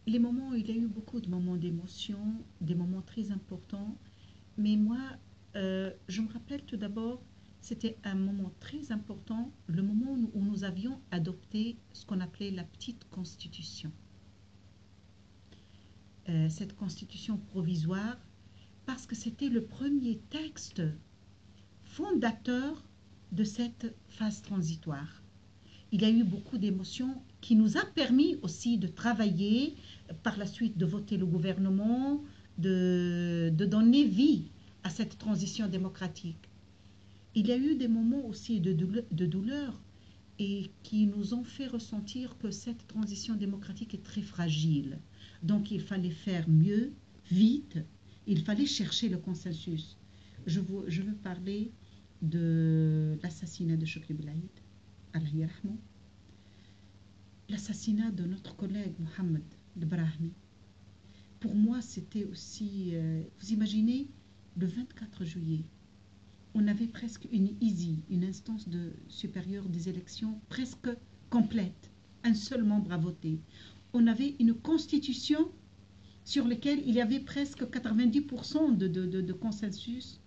Les moments, il y a eu beaucoup de moments d'émotion, des moments très importants. Mais moi, je me rappelle tout d'abord, c'était un moment très important, le moment où nous avions adopté ce qu'on appelait la petite constitution. Cette constitution provisoire, parce que c'était le premier texte fondateur de cette phase transitoire. Il y a eu beaucoup d'émotions qui nous a permis aussi de travailler, par la suite de voter le gouvernement, de donner vie à cette transition démocratique. Il y a eu des moments aussi de douleur et qui nous ont fait ressentir que cette transition démocratique est très fragile. Donc il fallait faire mieux, vite, il fallait chercher le consensus. Je veux parler de l'assassinat de Chokri Belaïd, Allah yarhamou, l'assassinat de notre collègue Mohamed Brahmi. Pour moi, c'était aussi, vous imaginez, le 24 juillet, on avait presque une ISI, une instance supérieure des élections presque complète. Un seul membre a voté. On avait une constitution sur laquelle il y avait presque 90% de consensus.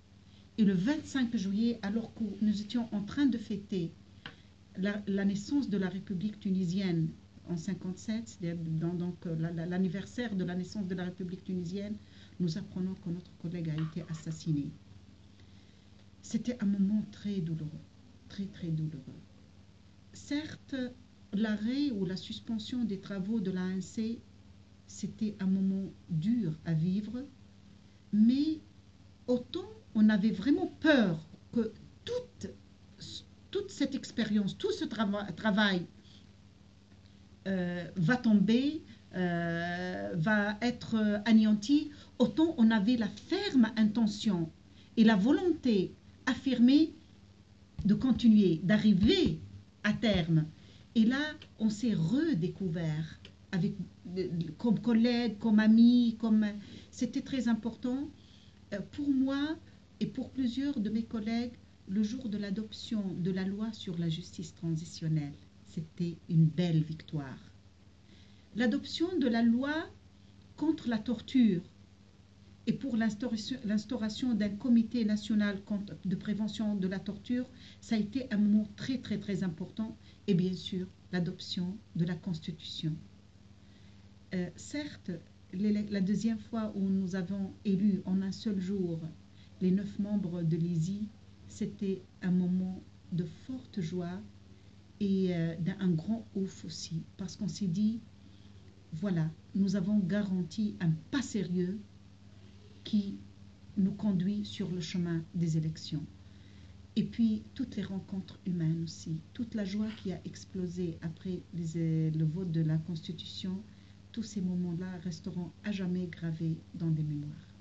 Et le 25 juillet, alors que nous étions en train de fêter la naissance de la République tunisienne en 57, donc l'anniversaire de la naissance de la République tunisienne, nous apprenons que notre collègue a été assassiné. C'était un moment très douloureux, très très douloureux. Certes, l'arrêt ou la suspension des travaux de l'ANC, c'était un moment dur à vivre, mais autant on avait vraiment peur que toute cette expérience, tout ce travail va tomber, va être anéanti, autant on avait la ferme intention et la volonté affirmée de continuer, d'arriver à terme. Et là, on s'est redécouvert avec, comme collègues, comme amis, c'était très important. Pour moi et pour plusieurs de mes collègues, le jour de l'adoption de la loi sur la justice transitionnelle, c'était une belle victoire. L'adoption de la loi contre la torture et pour l'instauration d'un comité national de prévention de la torture, ça a été un moment très très très important. Et bien sûr, l'adoption de la Constitution. Certes, la deuxième fois où nous avons élu en un seul jour les 9 membres de l'ISI, c'était un moment de forte joie et d'un grand ouf aussi, parce qu'on s'est dit, voilà, nous avons garanti un pas sérieux qui nous conduit sur le chemin des élections. Et puis, toutes les rencontres humaines aussi, toute la joie qui a explosé après le vote de la Constitution, tous ces moments-là resteront à jamais gravés dans des mémoires.